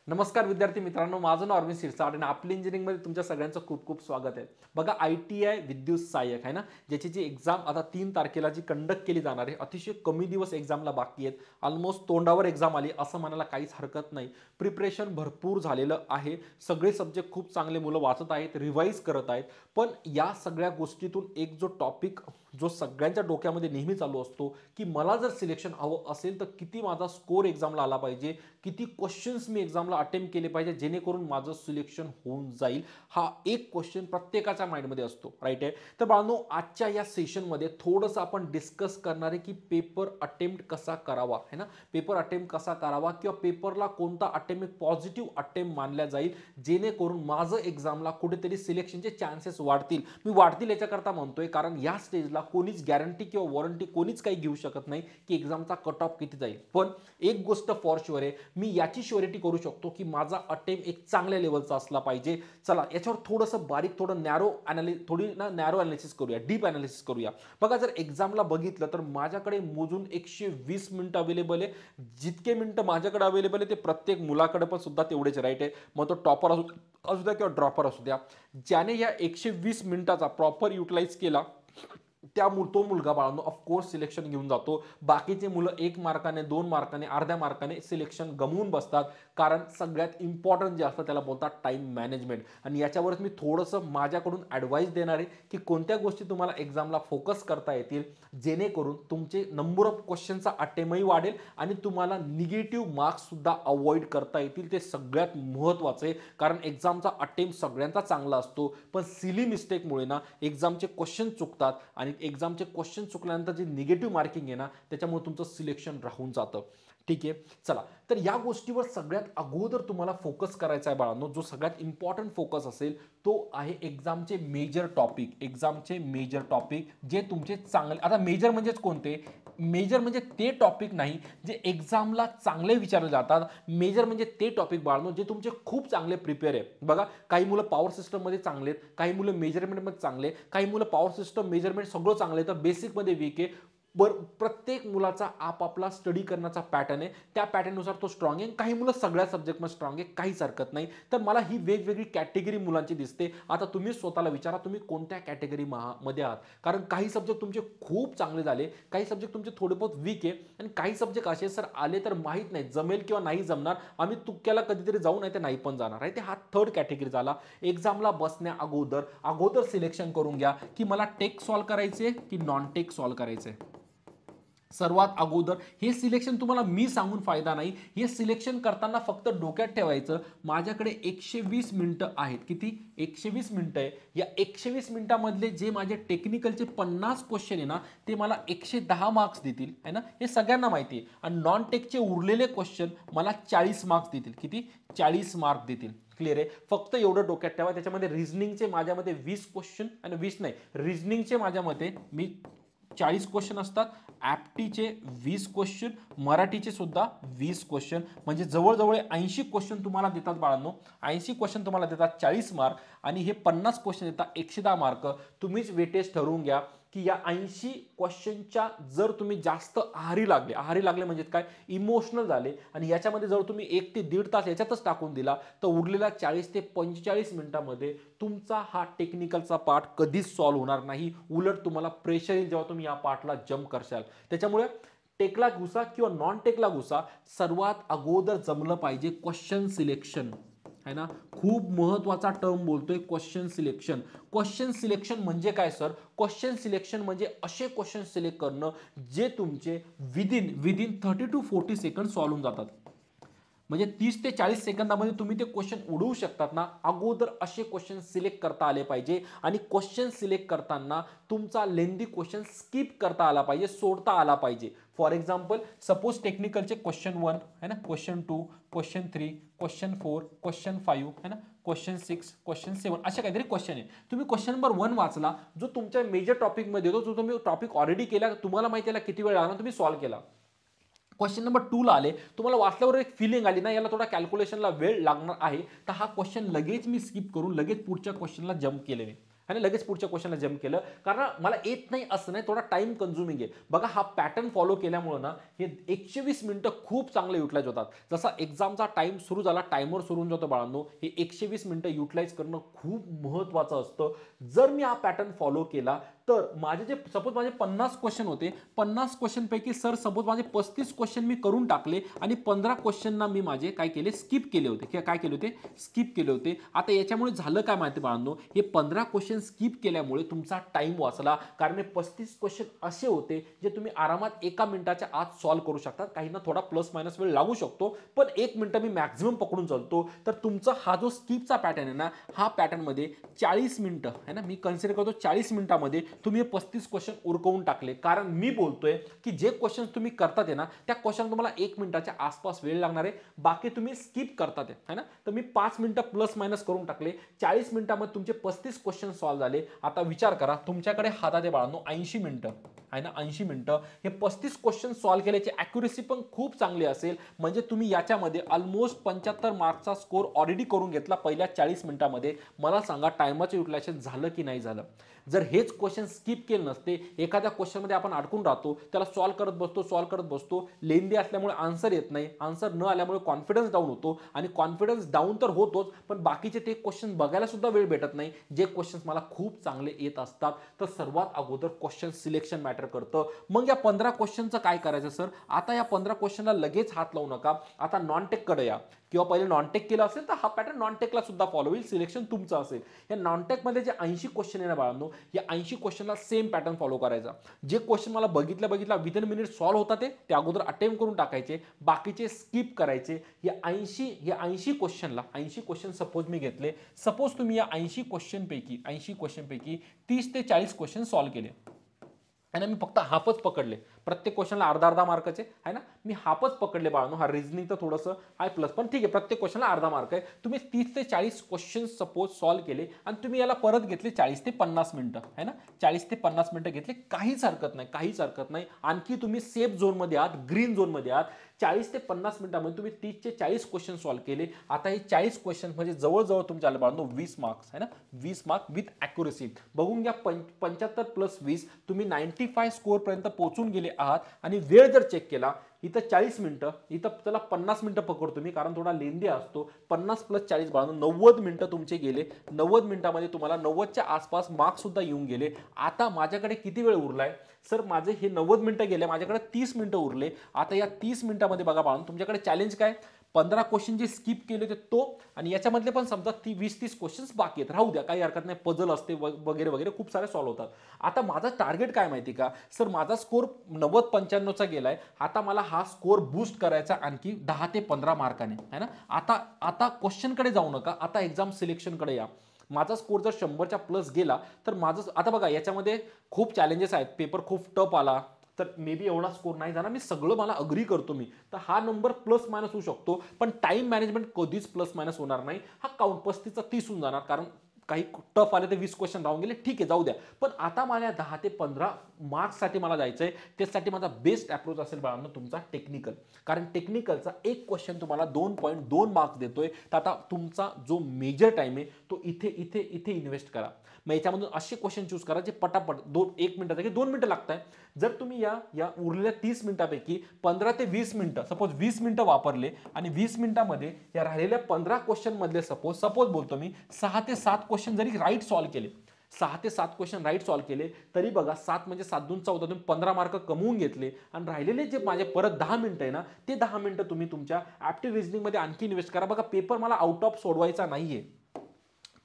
नमस्कार विद्यार्थी मित्रांनो, माझं नाव अरविंद शिरसाट आणि आपली इंजिनिअरिंगमध्ये तुमच्या सगळ्यांचं खूप खूप स्वागत आहे. बघा, ITI विद्युत सहाय्यक आहे ना, ज्याची जी एक्झाम आता 3 तारखेला जी कंडक्ट केली जाणार आहे. अतिशय कमी दिवस एक्झामला बाकी आहेत. ऑलमोस्ट तोंडावर एक्झाम आली असं म्हणायला काहीच हरकत नाही. प्रिपरेशन भरपूर झालेलं आहे. सगळे सब्जेक्ट खूप चांगले मुलं वाचत आहेत, रिवाईज करत आहेत. पण या सगळ्या गोष्टीतून एक जो टॉपिक जो सगळ्यांच्या डोक्यामध्ये नेहमी चालू असतो, की मला जर सिलेक्शन हवं असेल तर किती माझा स्कोर एक्झामला आला पाहिजे, किती क्वेश्चन्स मी एक्झामला अटेम्प्ट केले पाहिजे जेणेकरून माझं सिलेक्शन होऊन जाईल. हा एक क्वेश्चन प्रत्येकाच्या माइंडमध्ये असतो, राईट आहे. तर बाळांनो, आजच्या या सेशनमध्ये थोडंसं आपण डिस्कस करणार आहे की पेपर अटेम्प्ट कसा करावा, है ना. पेपर अटेम्प्ट कसा करावा किंवा पेपरला कोणता अटेम्प्ट पॉझिटिव्ह अटेम्प्ट मानला जाईल जेणेकरून माझं एक्झामला कुठेतरी सिलेक्शनचे चान्सेस वाढतील. मी वाढतील याच्याकरता म्हणतोय कारण या स्टेजला कोणीच गॅरंटी किंवा वॉरंटी कोणीच काही घेऊ शकत नाही की एक्झामचा कट ऑफ किती जाईल. पण एक गोष्ट फॉर शुअर आहे, मी याची श्युरिटी करू शकतो की माझा अटेम्प्ट एक चांगल्या लेवलचा असला पाहिजे. चला याच्यावर थोडंसं बारीक थोडं नॅरो अनालिसिस करूया, डीप अनालिसिस करूया. बघा, जर एक्झामला बघितलं तर माझ्याकडे मोजून 120 मिनिटं अवेलेबल आहे. जितके मिनिटं माझ्याकडे अवेलेबल आहे ते प्रत्येक मुलाकडे पण सुद्धा तेवढेच, राईट आहे. मग तो टॉपर असू द्या किंवा ड्रॉपर असू द्या, ज्याने या 120 मिनिटाचा प्रॉपर युटिलाइज केला तो मुलगा बाळांनो ऑफकोर्स सिलेक्शन घेऊन जातो. बाकीचे मुलं 1 मार्काने 2 मार्काने अर्ध्या मार्काने सिलेक्शन गमवून बसतात. कारण सगळ्यात इम्पॉर्टंट जे असतं त्याला बोलतात टाइम मॅनेजमेंट. आणि याच्यावरच मी थोडंसं माझ्याकडून ॲडवाईस देणार आहे की कोणत्या गोष्टी तुम्हाला एक्झामला फोकस करता येतील जेणेकरून तुमचे नंबर ऑफ क्वेश्चनचा अटेम्प्टही वाढेल आणि तुम्हाला निगेटिव्ह मार्क्स सुद्धा अवॉइड करता येतील. ते सगळ्यात महत्त्वाचं आहे. कारण एक्झामचा अटेम्प्ट सगळ्यांचा चांगला असतो, पण सिली मिस्टेकमुळे ना एक्झामचे क्वेश्चन चुकतात आणि एक्झामचे क्वेश्चन चुकल्यानंतर जे निगेटिव्ह मार्किंग आहे ना त्याच्यामुळे तुमचं सिलेक्शन राहून जातं. ठीक आहे, चला तर या गोष्टीवर सगळ्यात अगोदर तुम्हाला फोकस करायचा आहे बाळांनो. जो सगळ्यात इम्पॉर्टंट फोकस असेल तो आहे एक्झामचे मेजर टॉपिक जे तुमचे चांगले. आता मेजर म्हणजेच कोणते? मेजर म्हणजे ते टॉपिक नाही जे एक्झामला चांगले विचारले जातात. मेजर म्हणजे ते टॉपिक बाळांनो जे तुमचे खूप चांगले प्रिपेअर आहे. बघा, काही मुलं पॉवर सिस्टममध्ये चांगले आहेत, काही मुलं मेजरमेंटमध्ये चांगले, काही मुलं पॉवर सिस्टम मेजरमेंट सगळं चांगलं आहे तर बेसिकमध्ये वीक आहे. प्रत्येक मुलाचा आपापला स्टडी करण्याचा पॅटर्न आहे. त्या पॅटर्ननुसार तो स्ट्रॉंग आहे. काही मुलं सगळ्या सब्जेक्टमध्ये स्ट्रॉंग आहे, काहीच हरकत नाही. तर मला ही वेगवेगळी कॅटेगरी मुलांची दिसते. आता तुम्ही स्वतःला विचारा तुम्ही कोणत्या कॅटेगरी मध्ये आहात. कारण काही सब्जेक्ट तुमचे खूप चांगले झाले, काही सब्जेक्ट तुमचे थोडे बहुत वीक आहे आणि काही सब्जेक्ट असे सर आले तर माहीत नाही जमेल किंवा नाही जमणार, आम्ही तुक्याला कधीतरी जाऊ नाही तर नाही पण जाणार आहे. ते हा थर्ड कॅटेगरी झाला. एक्झामला बसण्या अगोदर सिलेक्शन करून घ्या की मला टेक सॉल्व करायचे की नॉन टेक सॉल्व करायचे. सर्वात अगोदर हे सिलेक्शन तुम्हाला मी सांगून फायदा नाही. हे सिलेक्शन करताना फक्त डोक्यात ठेवायचं माझ्याकडे 120 मिनिटं आहेत. किती? 120 मिनिटं आहे. या 120 मिनिटांमधले जे माझे टेक्निकलचे 50 क्वेश्चन आहे ना ते मला 110 मार्क्स देतील, है ना. हे सगळ्यांना माहिती आहे. आणि नॉन टेकचे उरलेले क्वेश्चन मला 40 मार्क्स देतील. किती? 40 मार्क्स देतील. क्लिअर आहे. फक्त एवढं डोक्यात ठेवा. त्याच्यामध्ये रिझनिंगचे माझ्यामध्ये 20 क्वेश्चन आणि 20 नाही, रिझनिंगचे माझ्यामध्ये मी 40 क्वेश्चन असतात, ॲप्टीचे 20 क्वेश्चन, मराठीचे सुद्धा 20 क्वेश्चन, म्हणजे जवळजवळ 80 क्वेश्चन तुम्हाला देतात बाळांनो. 80 क्वेश्चन तुम्हाला देतात 40 मार्क आणि हे 50 क्वेश्चन देतात 110 मार्क. तुम्हीच वेटेज ठरवून घ्या की या 80 क्वेश्चनच्या जर तुम्ही जास्त आहारी लागले म्हणजे काय, इमोशनल झाले आणि याच्यामध्ये जर तुम्ही 1 ते 1.5 तास याच्यातच टाकून दिला तर उरलेल्या 40 ते 45 मिनिटांमध्ये तुमचा हा टेक्निकलचा पार्ट कधीच सॉल्व्ह होणार नाही. उलट तुम्हाला प्रेशर येईल जेव्हा तुम्ही या पार्टला जम्प करशाल. त्याच्यामुळे टेकला घुसा किंवा नॉन टेकला घुसा, सर्वात अगोदर जमलं पाहिजे क्वेश्चन सिलेक्शन, है ना. खूप महत्वाचा टर्म बोलतोय, क्वेश्चन सिलेक्शन. क्वेश्चन सिलेक्शन म्हणजे काय सर? क्वेश्चन सिलेक्शन म्हणजे असे क्वेश्चन सिलेक्ट करणं जे तुमचे विदिन 30 to 40 सेकंड सॉल्व्ह होऊन जातात. म्हणजे 30 ते 40 सेकंदामध्ये तुम्ही ते क्वेश्चन उडवू शकतात ना. अगोदर असे क्वेश्चन सिलेक्ट करता आले पाहिजे आणि क्वेश्चन सिलेक्ट करताना तुमचा लेंदी क्वेश्चन स्किप करता आला पाहिजे, सोडता आला पाहिजे. फॉर एक्झाम्पल सपोज टेक्निकलचे क्वेश्चन 1 है ना, क्वेश्चन 2, क्वेश्चन 3, क्वेश्चन 4, क्वेश्चन 5 है ना, क्वेश्चन 6, क्वेश्चन 7 असे काहीतरी क्वेश्चन आहे. तुम्ही क्वेश्चन नंबर 1 वाचला, जो तुमच्या मेजर टॉपिकमध्ये येतो, जो तुम्ही टॉपिक ऑलरेडी केला, तुम्हाला माहिती आहे किती वेळ लागणार, तुम्ही सॉल्व्ह केला. क्वेश्चन नंबर 2 ला आले, तुम्हाला वाचल्यावर एक फिलिंग आली ना याला थोडा कॅल्क्युलेशनला वेळ लागणार आहे, तर हा क्वेश्चन लगेच मी स्किप करून लगेच पुढच्या क्वेश्चनला जम्प केले मी, आणि लगेच पुढच्या क्वेश्चनला जम्प केलं, कारण मला येत नाही असं नाही, थोडा टाइम कन्झ्युमिंग आहे. बघा हा पॅटर्न फॉलो केल्यामुळे ना हे 120 मिनिटं खूप चांगले युटिलाइज होतात. जसा एक्झामचा टाइम सुरू झाला, टाइमर सुरू होऊन जातो बाळांनो, हे 120 मिनिटं युटिलाइज करणं खूप महत्त्वाचं असतं. जर मी हा पॅटर्न फॉलो केला तर माझे जे सपोज माझे 50 क्वेश्चन होते, 50 क्वेश्चन पैकी सर सपोज माझे 35 क्वेश्चन मी करून टाकले आणि 15 क्वेश्चनना मी माझे काय केले, स्किप केले होते, किंवा काय केले होते, स्किप केले होते. आता याच्यामुळे झालं काय माहिती बाळांनो, हे 15 क्वेश्चन स्किप केल्यामुळे तुमचा टाइम वाचला, कारण हे 35 क्वेश्चन असे होते जे तुम्ही आरामात 1 मिनिटाच्या आत सॉल्व्ह करू शकता. काहींना थोडा प्लस मायनस वेळ लागू शकतो, पण 1 मिनिट मी मॅक्झिमम पकडून चालतो. तर तुमचा हा जो स्किपचा पॅटर्न आहे ना, हा पॅटर्न मध्ये 40 मिनिटं आहे ना, मी कन्सिडर करतो 40 मिनिटांमध्ये तुम्ही 35 क्वेश्चन उरकवून टाकले. कारण मी बोलतोय की जे क्वेश्चन तुम्ही करतात आहे ना, त्या क्वेश्चन तुम्हाला 1 मिनिटाच्या आसपास वेळ लागणार आहे, बाकी तुम्ही स्किप करतात आहे ना. तर मी 5 मिनिटं प्लस मायनस करून टाकले, 40 मिनिटांमध्ये तुमचे 35 क्वेश्चन सॉल्व्ह झाले. आता विचार करा, तुमच्याकडे हातात आहे बाळांनो 80 मिनिटं आहे ना, 80 मिनिटं हे 35 क्वेश्चन सॉल्व्ह केल्याची ॲक्युरेसी पण खूप चांगली असेल. म्हणजे तुम्ही याच्यामध्ये ऑलमोस्ट 75 मार्क्सचा स्कोर ऑलरेडी करून घेतला पहिल्या 40 मिनिटांमध्ये. मला सांगा टायमाचं युटिलायझेशन झालं की नाही झालं. जर हेच क्वेश्चन स्किप केले नसते, एखाद्या क्वेश्चनमध्ये आपण अडकून राहतो, त्याला सॉल्व्ह करत बसतो, लेंदी असल्यामुळे आन्सर येत नाही, आन्सर न आल्यामुळे कॉन्फिडन्स डाऊन होतो, आणि कॉन्फिडन्स डाऊन तर होतोच, पण बाकीचे ते क्वेश्चन बघायला सुद्धा वेळ भेटत नाही जे क्वेश्चन्स मला खूप चांगले येत असतात. तर सर्वात अगोदर क्वेश्चन सिलेक्शन मॅटर करतं. मग या 15 क्वेश्चनचं काय करायचं सर? आता या 15 क्वेश्चनला लगेच हात लावू नका, आता नॉन टेककडे या, किंवा पहिले नॉन टेक केलं असेल तर हा पॅटर्न नॉन टेकला सुद्धा फॉलो होईल, सिलेक्शन तुमचं असेल. या नॉन टेकमध्ये जे 80 क्वेश्चन आहे ना बाळांनो, या 80 क्वेश्चनला सेम पॅटर्न फॉलो करायचा. जे क्वेश्चन मला बघितल्या विदिन मिनिट सॉल्व्ह होतात ते अगोदर अटेम्प्ट करून टाकायचे, बाकीचे स्किप करायचे. या 80 क्वेश्चन सपोज मी घेतले, सपोज तुम्ही या 80 क्वेश्चन पैकी 30 ते 40 क्वेश्चन सॉल्व्ह केले आणि मी फक्त हाफच पकडले, प्रत्येक क्वेश्चनला अर्धा मार्काचे आहे ना, मी हाफच पकडले बाळांनो. हा रिझनिंग तर थोडंसं आहे प्लस, पण ठीक आहे, प्रत्येक क्वेश्चनला अर्धा मार्क आहे. तुम्ही 30 ते 40 क्वेश्चन सपोज सॉल्व्ह केले आणि तुम्ही याला परत घेतले 40 ते 50 मिनिटं आहे ना, 40 ते 50 मिनिटं घेतले, काहीच हरकत नाही. आणखी तुम्ही सेफ झोनमध्ये आहात, ग्रीन झोनमध्ये आहात. 40 ते 50 मिनिटांमध्ये तुम्ही 30 ते 40 क्वेश्चन सॉल्व्ह केले. आता हे 40 क्वेश्चन म्हणजे जवळजवळ तुमच्या आले बाळांनो 20 मार्क्स आहे ना, 20 मार्क विथ ॲक्युरेसी. बघून घ्या, 75 प्लस 20 तुम्ही 95 स्कोर पर्यंत पोहोचून गेले आहात. आणि वेळ जर चेक केला, इथं 40 मिनिटं, इथं त्याला 50 मिनिटं पकडतो मी, कारण थोडा लेंदी असतो. 50 प्लस 40 बाळांनो 90 मिनिटं तुमचे गेले. 90 मिनिटांमध्ये तुम्हाला 90च्या आसपास मार्क्स सुद्धा येऊन गेले. आता माझ्याकडे किती वेळ उरलाय सर? माझे हे 90 मिनिटं गेले, माझ्याकडे 30 मिनिटं उरले. आता या 30 मिनिटांमध्ये बघा बाळांनो, तुमच्याकडे चॅलेंज काय? 15 क्वेश्चन जे स्किप केले होते तो, आणि याच्यामधले पण समजा 20-30 क्वेश्चन्स बाकी आहेत, राहू द्या, काही हरकत नाही, पझल असते वगैरे खूप सारे सॉल्व्ह होतात. आता माझा टार्गेट काय माहिती का सर? माझा स्कोर 90-95चा गेलाय, आता मला हा स्कोर बूस्ट करायचा आणखी 10 ते 15 मार्काने आहे ना. आता क्वेश्चनकडे जाऊ नका, आता एक्झाम सिलेक्शनकडे या. माझा स्कोर जर 100च्या प्लस गेला तर माझं आता बघा, याच्यामध्ये खूप चॅलेंजेस आहेत, पेपर खूप टफ आला तर मे बी एवढा स्कोर नाही जाणार, मी सगळं मला अग्री करतो मी, तर हा नंबर प्लस मायनस होऊ शकतो, पण टाइम मॅनेजमेंट कधीच प्लस मायनस होणार नाही. हा काउंट 35चा 30 होऊन जाणार, कारण काही टफ आले तर 20 क्वेश्चन राहून गेले, ठीक आहे, जाऊ द्या. पण आता मला 10 ते 15 मार्क्ससाठी मला जायचं आहे. त्यासाठी माझा बेस्ट अप्रोच असेल बाळांनो तुमचा टेक्निकल, कारण टेक्निकलचा एक क्वेश्चन तुम्हाला 2.2 मार्क्स देतोय. तर आता तुमचा जो मेजर टाइम आहे तो इथे इन्व्हेस्ट करा. मग याच्यामधून असे क्वेश्चन चूज करा जे पटापट 1 मिनिटाचे 2 मिनिटं लागत आहे. जर तुम्ही या उरलेल्या 30 मिनिटांपैकी 15 ते 20 मिनिटं, सपोज 20 मिनिटं वापरले आणि 20 मिनिटांमध्ये या राहिलेल्या 15 क्वेश्चन मधले सपोज बोलतो मी 6 ते 7 क्वेश्चन जरी राईट सॉल्व्ह केले, 6 ते 7 क्वेश्चन राईट सॉल्व्ह केले, तरी बघा 7 म्हणजे 7 2 14 तुम्ही 15 मार्क कमवून घेतले. आणि राहिलेले जे माझे परत 10 मिनिटं आहे ना, ते 10 मिनिटं तुम्ही तुमच्या ॲप्टिव्ह रिझनिंग मध्ये आणखी इन्व्हेस्ट करा. बघा, पेपर मला आउट ऑफ सोडवायचा नाहीये,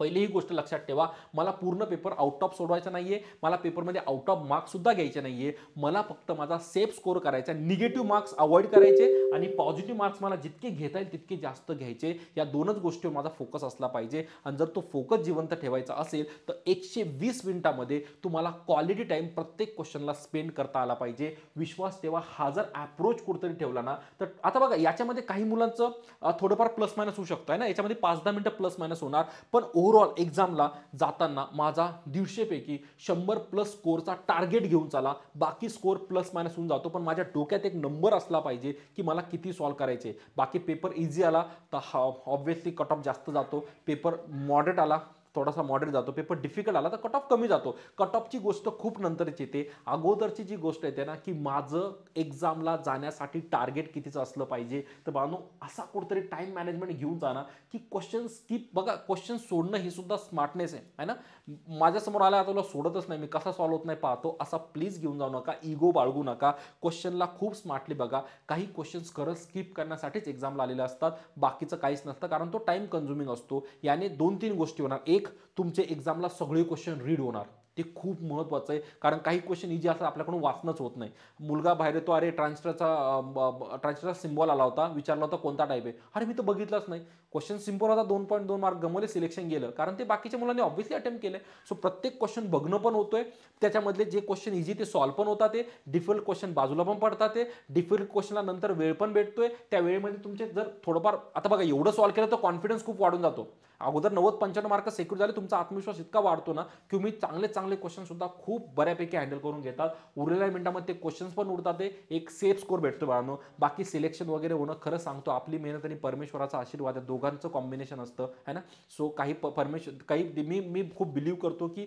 पहिली ही गोष्ट लक्षात ठेवा. मला पूर्ण पेपर आउट ऑफ सोडवायचा नाहीये, मला पेपरमध्ये आउट ऑफ मार्क्स सुद्धा घ्यायचे नाहीये. मला फक्त माझा सेफ स्कोर करायचा, निगेटिव्ह मार्क्स अवॉइड करायचे आणि पॉझिटिव्ह मार्क्स मला जितके घेता येईल तितके जास्त घ्यायचे. या दोनच गोष्टीवर माझा फोकस असला पाहिजे. आणि जर तो फोकस जिवंत ठेवायचा असेल तर 120 मिनिटांमध्ये तुम्हाला क्वालिटी टाइम प्रत्येक क्वेश्चनला स्पेंड करता आला पाहिजे. विश्वास ठेवा, हा जर अप्रोच कुठेतरी ठेवला ना, तर आता बघा याच्यामध्ये काही मुलांचं थोडंफार प्लस मायनस होऊ शकतं आहे ना, याच्यामध्ये 5-10 मिनिटं प्लस मायनस होणार, पण ओव्हरऑल एक्झामला जाताना माझा 150 पैकी 100 प्लस स्कोरचा टार्गेट घेऊन चला. बाकी स्कोर प्लस मायनस होऊन जातो, पण माझ्या डोक्यात एक नंबर असला पाहिजे की मला किती सॉल्व्ह करायचे. बाकी पेपर इझी आला तर ऑब्व्हियसली कट ऑफ जास्त जातो, पेपर मॉडरेट आला थोडासा मॉडरेट जातो, पेपर डिफिकल्ट आला तर कट ऑफ कमी जातो. कट ऑफची गोष्ट खूप नंतरची येते. अगोदरची जी गोष्ट येते ना, की माझं एक्झामला जाण्यासाठी टार्गेट कितीचं असलं पाहिजे. तर बाळांनो असा कुठेतरी टाइम मॅनेजमेंट घेऊन जाणार, की क्वेश्चन स्किप, बघा क्वेश्चन सोडणं ही सुद्धा स्मार्टनेस आहे ना. माझ्यासमोर आला तुला सोडतच नाही, मी कसा सॉल्व्ह होत नाही पाहतो, असा प्लीज घेऊन जाऊ नका. इगो बाळगू नका. क्वेश्चनला खूप स्मार्टली बघा. काही क्वेश्चन्स खरंच स्किप करण्यासाठीच एक्झामला आलेले असतात, बाकीचं काहीच नसतं, कारण तो टाइम कन्झ्युमिंग असतो. याने 2-3 गोष्टी होणार. एक, तुमचे एक्झामला सगळे क्वेश्चन रीड होणार, ते खूप महत्त्वाचं आहे. कारण काही क्वेश्चन इजी असतात, आपल्याकडून वाचणंच होत नाही. मुलगा बाहेर येतो, अरे ट्रान्सफरचा सिम्बॉल आला होता, विचारला होता कोणता टाईप आहे, अरे मी तर बघितलंच नाही. क्वेश्चन सिम्पल होता, 2.2 मार्क गमवले, सिलेक्शन गेलं, कारण ते बाकीच्या मुलांनी ऑब्व्हियसली अटेम्प्ट केले. सो प्रत्येक क्वेश्चन बघणं पण होतोय, त्याच्यामधले जे क्वेश्चन इझी ते सॉल्व्ह पण होतात, ते डिफिकल्ट क्वेश्चन बाजूला पण पडतात, ते डिफिकल्ट क्वेश्चनला नंतर वेळ पण भेटतोय. त्या वेळेमध्ये तुमचे जर थोडंफार, आता बघा एवढं सॉल्व्ह केलं तर कॉन्फिडन्स खूप वाढून जातो. अगोदर 90-95 मार्क सेक्युर झाले, तुमचा आत्मविश्वास इतका वाढतो ना, की तुम्ही चांगले चांगले क्वेश्चन सुद्धा खूप बऱ्यापैकी हँडल करून घेतात. उरलेल्या मिनिटामध्ये ते क्वेश्चन्स पण उडतात, ते एक सेफ स्कोर भेटतो बाळांनो. बाकी सिलेक्शन वगैरे होणं, खरं सांगतो, आपली मेहनत आणि परमेश्वराचा आशीर्वाद आहे, दोघांचं कॉम्बिनेशन असतं है ना. सो काही काही मी खूप बिलीव्ह करतो, की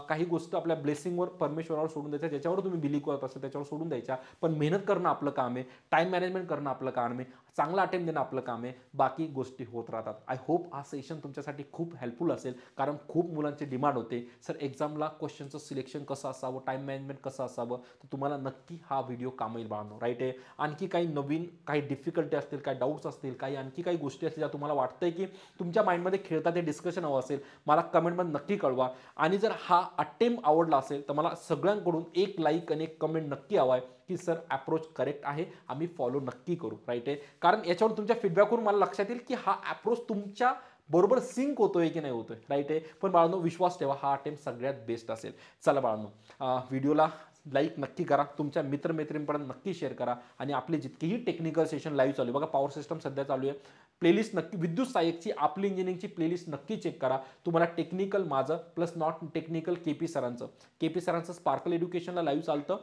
काही गोष्ट आपल्या ब्लेसिंगवर, परमेश्वरावर सोडून द्यायच्या, ज्याच्यावर तुम्ही बिलीव्ह करत असाल त्याच्यावर सोडून द्यायच्या. पण मेहनत करणं आपलं काम आहे, टाइम मॅनेजमेंट करणं आपलं काम आहे, चांगला अटेम्प्ट देणं आपलं काम आहे, बाकी गोष्टी होत राहतात. आय होप हा सेशन तुमच्यासाठी खूप हेल्पफुल असेल, कारण खूप मुलांची डिमांड होते, सर एक्झामला क्वेश्चनचं सिलेक्शन कसं असावं, टाइम मॅनेजमेंट कसं असावं. तर तुम्हाला नक्की हा व्हिडिओ काम येईल बाळांनो, राईट आहे. आणखी काही नवीन काही डिफिकल्टी असतील, काही डाऊट्स असतील, काही आणखी काही गोष्टी असतील ज्या तुम्हाला वाटतंय की तुमच्या माइंडमध्ये खेळता, ते डिस्कशन हवं असेल, मला कमेंटमध्ये नक्की कळवा. आणि जर हा अटेम्प्ट आवडला असेल तर मला सगळ्यांकडून एक लाईक आणि एक कमेंट नक्की हवा आहे, की सर अप्रोच करेक्ट आहे, आम्ही फॉलो नक्की करू, राईट आहे. कारण याच्यावर तुमच्या फीडबॅकवरून मला लक्षात येईल की हा अप्रोच तुमच्या बरोबर सिंक होतोय की नाही होतोय, राईट आहे. पण बाळांनो विश्वास ठेवा, हा अटेम्प्ट सगळ्यात बेस्ट असेल. चला बाळांनो, व्हिडिओला लाईक नक्की करा, तुमच्या मित्रमैत्रिणींपर्यंत नक्की शेअर करा. आणि आपले जितकेही टेक्निकल सेशन लाईव्ह चालू आहे, बघा पॉवर सिस्टम सध्या चालू आहे, प्लेलिस्ट नक्की, विद्युत सहाय्यकची आपली इंजिनिअरिंगची प्लेलिस्ट नक्की चेक करा. तुम्हाला टेक्निकल माझं plus not technical K P सरांचं स्पार्कल एज्युकेशनला लाईव्ह चालतं,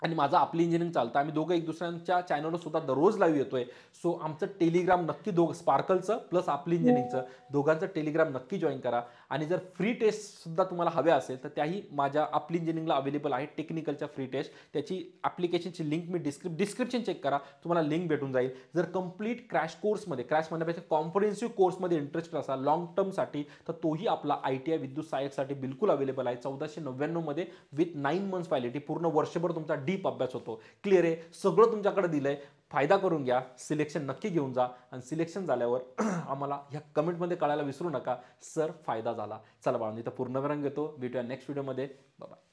आणि माझं आपली इंजिनिअरिंग चालतं. आम्ही दोघं एक दुसऱ्यांच्या चॅनलवर सुद्धा दररोज लाईव्ह येतोय. सो आमचं टेलिग्राम नक्की, स्पार्कलचं प्लस आपली इंजिनिअरिंगचं दोघांचं टेलिग्राम नक्की जॉईन करा. आणि जर फ्री टेस्ट सुद्धा तुम्हाला हव्या असेल तर त्याही माझ्या आपली इंजिनिअरिंगला अवेलेबल आहे, टेक्निकलच्या फ्री टेस्ट. त्याची ॲप्लिकेशनची लिंक मी डिस्क्रिप्शन चेक करा, तुम्हाला लिंक भेटून जाईल. जर कंप्लीट क्रॅश कोर्समध्ये, क्रॅश म्हणण्यापेक्षा कॉम्प्रिहेन्सिव्ह कोर्समध्ये इंटरेस्ट असाल लॉंग टर्मसाठी, तर तोही आपला ITI विद्युत सहाय्यकसाठी बिलकुल अवेलेबल आहे. 1499 मध्ये विथ 9 मंथ्स व्हॅलिडिटी, पूर्ण वर्षभर तुमचा डीप अभ्यास होतो. क्लिअर आहे, सगळं तुमच्याकडे दिलंय, फायदा करून घ्या. सिलेक्शन नक्की घेऊन जा, आणि सिलेक्शन झाल्यावर आम्हाला ह्या कमेंटमध्ये कळायला विसरू नका, सर फायदा झाला. चला बाळांनो, इथं पूर्ण विराम घेतो, भेटूया नेक्स्ट व्हिडिओमध्ये. बाय.